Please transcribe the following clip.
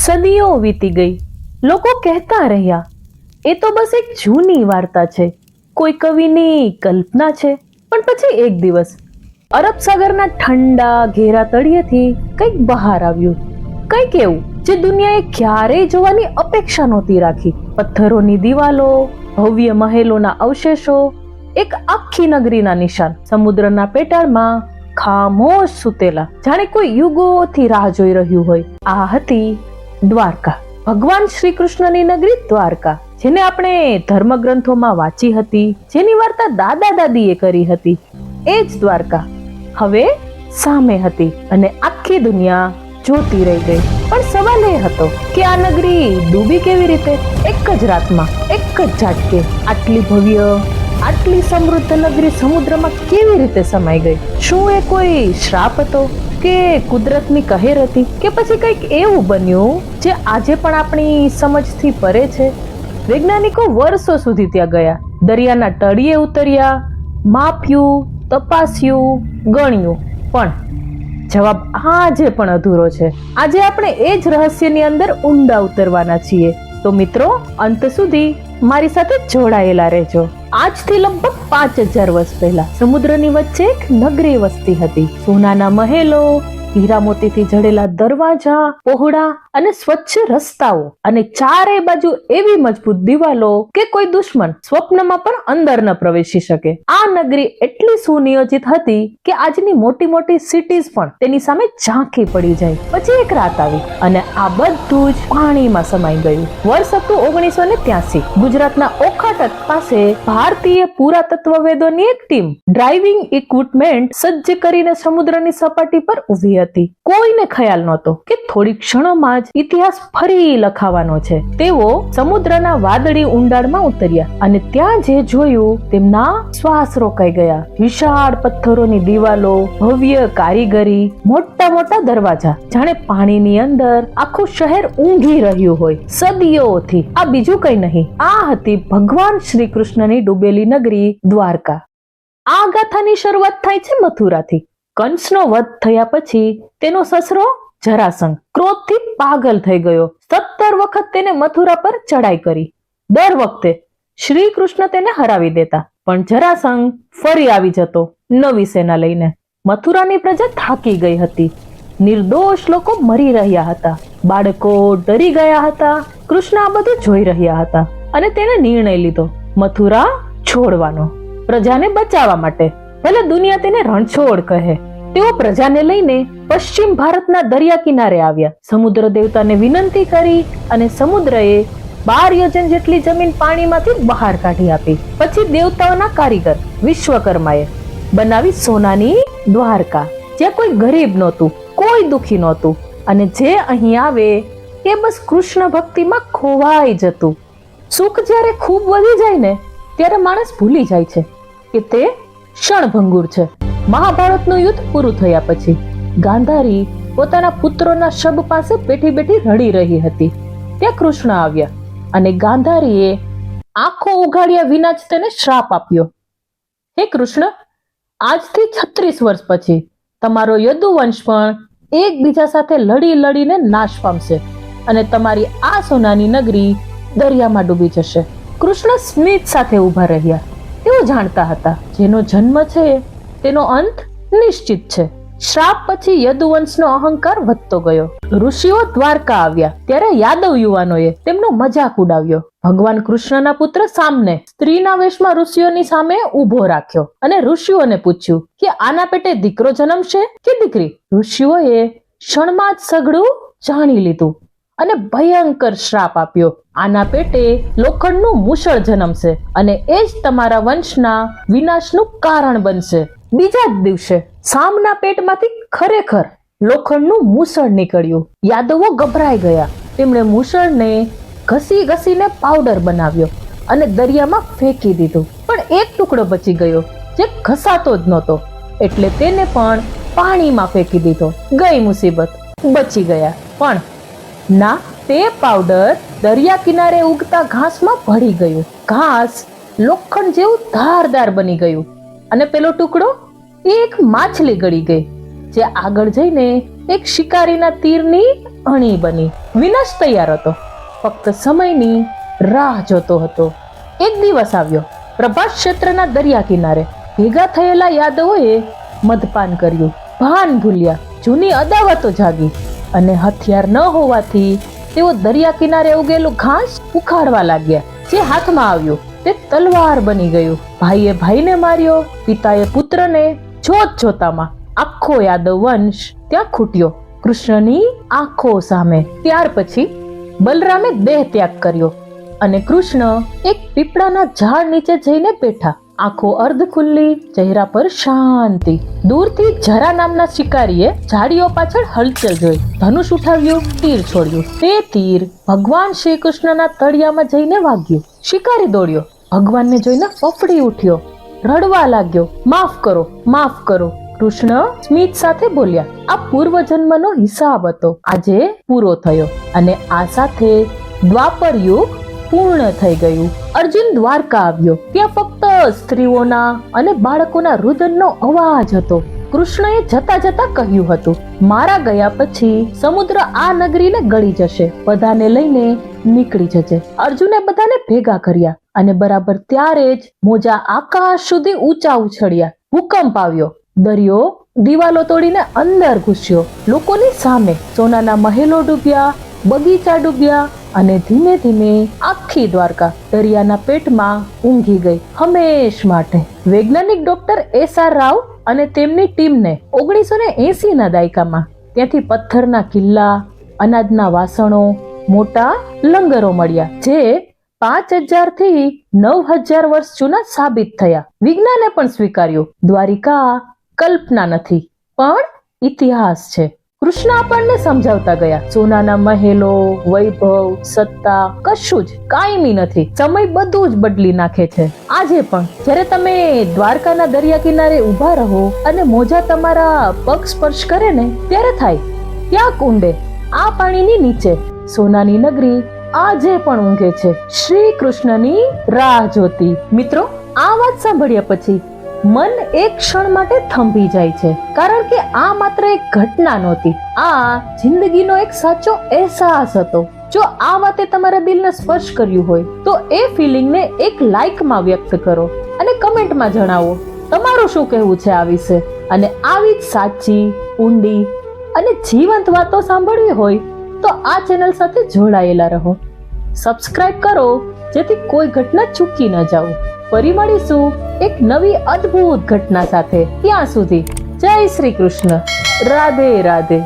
સદીઓ વીતી ગઈ, લોકો કહેતા રહ્યા એ તો બસ એક જૂની વાર્તા છે, કોઈ કવિની કલ્પના છે. પણ પછી એક દિવસ અરબ સાગરના ઠંડા ઘેરા તળિયેથી કંઈક બહાર આવ્યું, કંઈક એવું જે દુનિયાએ ક્યારેય જોવાની અપેક્ષા નહોતી રાખી. પથ્થરોની દિવાલો, ભવ્ય મહેલોના અવશેષો, એક આખી નગરીના નિશાન, સમુદ્રના પેટાળમાં ખામોશ સૂતેલા, જાણે કોઈ યુગોથી રાહ જોઈ રહ્યું હોય. આ હતી દ્વારકા, ભગવાન શ્રી કૃષ્ણની નગરી દ્વારકા, જેને આપણે ધર્મગ્રંથોમાં વાંચી હતી, જેની વાર્તા દાદા દાદીએ કરી હતી. એ જ દ્વારકા હવે સામે હતી અને આખી દુનિયા જોતી રહી ગઈ. પણ સવાલ એ હતો કે આ નગરી ડૂબી કેવી રીતે? એક જ રાતમાં, એક જ ઝાટકે આટલી ભવ્ય, આટલી સમૃદ્ધ નગરી સમુદ્રમાં કેવી રીતે સમાઈ ગઈ? શું એ કોઈ શ્રાપ હતો કે કુદરતની કહેર હતી, કે પછી કંઈક એવું બન્યું જે આજે પણ આપણી સમજથી પરે છે? વૈજ્ઞાનિકો વર્ષો સુધી ત્યાં ગયા, દરિયાના તળિયે ઉતર્યા, માપ્યું, તપાસ્યું, ગણ્યું, પણ જવાબ આજે પણ અધૂરો છે. આજે આપણે એ જ રહસ્યની અંદર ઊંડા ઉતરવાના છીએ. તો મિત્રો, અંત સુધી મારી સાથે જોડાયેલા રહેજો. આજથી લગભગ 5000 વર્ષ પહેલા સમુદ્રની વચ્ચે એક નગરી વસતી હતી. સોનાના મહેલો, હીરા મોતીથી જડેલા દરવાજા, પહોળા અને સ્વચ્છ રસ્તાઓ, અને ચારે બાજુ એવી મજબૂત દિવાલો કે કોઈ દુશ્મન સ્વપ્નમાં પણ અંદર ન પ્રવેશી શકે. આ નગરી એટલી સુનિયોજિત હતી કે આજની મોટી મોટી સિટીઝ પણ તેની સામે ઝાંખી પડી જાય. પછી એક રાત આવી અને આ બધું જ પાણીમાં સમાઈ ગયું. વર્ષ હતું 1983. ગુજરાતના ઓખા તટ પાસે ભારતીય પુરાતત્વવેદોની એક ટીમ ડ્રાઇવિંગ ઇક્વિપમેન્ટ સજ્જ કરીને સમુદ્રની સપાટી પર ઊભી હતી. કોઈને ખ્યાલ નહોતો કે થોડી ક્ષણોમાં જ ઇતિહાસ ફરી લખાવાનો છે. તેઓ સમુદ્રના વાદળી ઊંડાણમાં ઉતર્યા અને ત્યાં જે જોયું તેમના શ્વાસ રોકાઈ ગયા. વિશાળ પથ્થરોની દિવાલો, ભવ્ય કારીગરી, મોટા મોટા દરવાજા, જાણે પાણીની અંદર આખું શહેર ઊંઘી રહ્યું હોય સદીઓથી. આ બીજું કઈ નહીં, આ હતી ભગવાન શ્રી કૃષ્ણની ડૂબેલી નગરી દ્વારકા. આ ગાથાની શરૂઆત થાય છે મથુરાથી. કંસનો વધ થયા પછી તેનો સસરો જરાસંઘ ક્રોધથી પાગલ થઈ ગયો. 17 વખત તેને મથુરા પર ચડાઈ કરી. દર વખતે શ્રી કૃષ્ણ તેને હરાવી દેતા, પણ જરાસંઘ ફરી આવી જતો નવી સેના લઈને. મથુરાની પ્રજા થાકી ગઈ હતી. નિર્દોષ લોકો મરી રહ્યા હતા, બાળકો ડરી ગયા હતા. કૃષ્ણ આ બધું જોઈ રહ્યા હતા અને તેને નિર્ણય લીધો મથુરા છોડવાનો, પ્રજાને બચાવવા માટે. ભલે દુનિયા તેને રણછોડ કહે. તેઓ પ્રજાને લઈને પશ્ચિમ ભારતના દરિયા કિનારે આવ્યા. સમુદ્ર દેવતાને વિનંતી કરી અને સમુદ્રએ 12 યોજન જેટલી જમીન પાણીમાંથી બહાર કાઢી આપી. પછી દેવતાઓના કારીગર વિશ્વકર્માએ બનાવી સોનાની દ્વારકા, જ્યાં કોઈ ગરીબ નહોતું, કોઈ દુખી નહોતું, અને જે અહીં આવે એ બસ કૃષ્ણ ભક્તિમાં ખોવાઈ જતું. સુખ જ્યારે ખૂબ વધી જાય ને, ત્યારે માણસ ભૂલી જાય છે કે તે ક્ષણભંગુર છે. મહાભારતનું યુદ્ધ પૂરું થયા પછી ગાંધારી પોતાના પુત્રોના શબ પાસે બેઠી બેઠી રડી રહી હતી. ત્યાં કૃષ્ણ આવ્યા અને ગાંધારીએ આંખો ઉઘાડ્યા વિના જ તેને શ્રાપ આપ્યો. હે કૃષ્ણ, આજથી 36 વર્ષ પછી તમારો યદુવંશ પણ એકબીજા સાથે લડી લડીને નાશ પામશે અને તમારી આ સોનાની નગરી દરિયામાં ડૂબી જશે. કૃષ્ણ સ્મિત સાથે ઉભા રહ્યા. તેઓ જાણતા હતા જેનો જન્મ છે તેનો અંત નિશ્ચિત છે. શ્રાપ પછી યદુવંશનો અહંકાર વધતો ગયો. ઋષિઓ દ્વારકા આવ્યા ત્યારે યાદવ યુવાનોએ તેમનો મજાક ઉડાવ્યો. ભગવાન કૃષ્ણના પુત્ર સામને સ્ત્રીના વેશમાં ઋષિઓની સામે ઉભો રાખ્યો અને ઋષિઓને પૂછ્યું કે આના પેટે દીકરો જન્મશે કે દીકરી? ઋષિઓએ ક્ષણમાં જ સઘળું જાણી લીધું અને ભયંકર શ્રાપ આપ્યો. આના પેટે લોખંડનું મૂષળ જન્મશે અને એ જ તમારા વંશના વિનાશનું કારણ બનશે. બીજા જ દિવસે સામના પેટમાંથી ખરેખર લોખંડનું મૂષળ નીકળ્યું. યાદવો ગભરાઈ ગયા. તેમણે મૂષળને ઘસી ઘસીને પાવડર બનાવ્યો અને દરિયામાં ફેંકી દીધું. પણ એક ટુકડો બચી ગયો જે ઘસાતો જ નહોતો, એટલે તેને પણ પાણીમાં ફેંકી દીધો. ગઈ મુસીબત, બચી ગયા. પણ ના, તે પાવડર દરિયા કિનારે ઉગતા ઘાસમાં ભળી ગયું. ઘાસ લોખંડ જેવું ધારદાર બની ગયું અને પેલો ટુકડો એક માછલી ગળી ગઈ, જે આગળ જઈને એક શિકારીના તીરની અણી બની વિનાશ તૈયાર હતો. ફક્ત સમયની રાહ જોતો હતો. એક દિવસ આવ્યો. પ્રભાસ ક્ષેત્રના દરિયા કિનારે ભેગા થયેલા યાદવોએ મદપાન કર્યું. ભાન ભૂલ્યા. જૂની અદાવતો જાગી અને હથિયાર ન હોવાથી તેઓ દરિયા કિનારે ઉગેલું ઘાસ ઉખાડવા લાગ્યા. જે હાથમાં આવ્યું તે તલવાર બની ગયું. ભાઈએ ભાઈને માર્યો, પિતાએ પુત્રને. જોત જોતામાં આખો યાદવ વંશ ત્યાં ખૂટ્યો કૃષ્ણની આંખો સામે. ત્યાર પછી બલરામે દેહ ત્યાગ કર્યો અને કૃષ્ણ એક પીપળાના ઝાડ નીચે જઈને બેઠા. આંખો અર્ધ ખુલ્લી, ચહેરા પર શાંતિ. દૂરથી જરા નામના શિકારીએ ઝાડીઓ પાછળ હલચલ જોઈ. ધનુષ ઉઠાવ્યું, તીર છોડ્યું. તે તીર ભગવાન શ્રી કૃષ્ણના તળિયામાં જઈને વાગ્યું. શિકારી દોડ્યો. ભગવાનને જોઈને ફફડી ઉઠ્યો, રડવા લાગ્યો. માફ કરો, માફ કરો. કૃષ્ણ સ્મિત સાથે બોલ્યા, આ પૂર્વજન્મનો હિસાબ હતો, આજે પૂરો થયો અને આ સાથે દ્વાપર યુગ પૂર્ણ થઈ ગયું. અર્જુન દ્વારકા આવ્યો. ત્યાં ફક્ત સ્ત્રીઓના અને બાળકોના રુદનનો અવાજ હતો. કૃષ્ણએ જતા જતા કહ્યું હતું, મારા ગયા પછી સમુદ્ર આ નગરીને ગળી જશે. બધાને લઈને નીકળી જજે. અર્જુને બધાને ભેગા કર્યા અને બરાબર ત્યારે જ મોજા આકાશ સુધી ઊંચા ઉછળ્યા. ભૂકંપ આવ્યો. દરિયો દિવાલો તોડીને અંદર ઘૂસ્યો. લોકોની સામે સોનાના મહેલો ડૂબ્યા, બગીચા ડૂબ્યા અને ધીમે ધીમે આખી દ્વારકા દરિયાના પેટમાં ઊંઘી ગઈ હંમેશ માટે. વૈજ્ઞાનિક ડોક્ટર એસ.આર. રાવ અને તેમની ટીમને 1980 ના દાયકામાં ત્યાંથી પથ્થરના કિલ્લા, અનાજના વાસણો, મોટા લંગરો મળ્યા જે 5000 થી 9000 વર્ષ જૂના સાબિત થયા. વિજ્ઞાને પણ સ્વીકાર્યું, દ્વારિકા કલ્પના નથી પણ ઇતિહાસ છે. કૃષ્ણ આપણને સમજાવતા ગયા, સોનાના મહેલો, વૈભવ, સત્તા કશું જ કાયમી નથી. સમય બધું જ બદલી નાખે છે. આજે પણ જ્યારે તમે દ્વારકાના દરિયા કિનારે ઊભા રહો અને મોજા તમારા પગ સ્પર્શ કરે ને ત્યારે થાય, ક્યાંક ઊંડે આ પાણીની નીચે સોનાની નગરી આજે પણ ઊંઘે છે, શ્રી કૃષ્ણની રાહ જોતી. મિત્રો, આ વાત સાંભળ્યા પછી મન એક ક્ષણ માટે થંભી જાય છે, કારણ કે આ માત્ર એક ઘટના નહોતી, આ જિંદગીનો એક સાચો અહેસાસ હતો. જો આ વાતે તમારા દિલને સ્પર્શ કર્યું હોય તો એ ફિલિંગને એક લાઈકમાં વ્યક્ત કરો અને કમેન્ટમાં જણાવો તમારું શું કહેવું છે આ વિશે. અને આવી જ સાચી, ઊંડી અને જીવંત વાતો સાંભળવી હોય તો આ ચેનલ સાથે જોડાયેલા રહો. સબસ્ક્રાઇબ કરો જેથી કોઈ ઘટના ચૂકી ન જાઓ. ફરી મળીશું એક નવી અદ્ભુત ઘટના સાથે. ત્યાં સુધી જય શ્રી કૃષ્ણ. રાધે રાધે.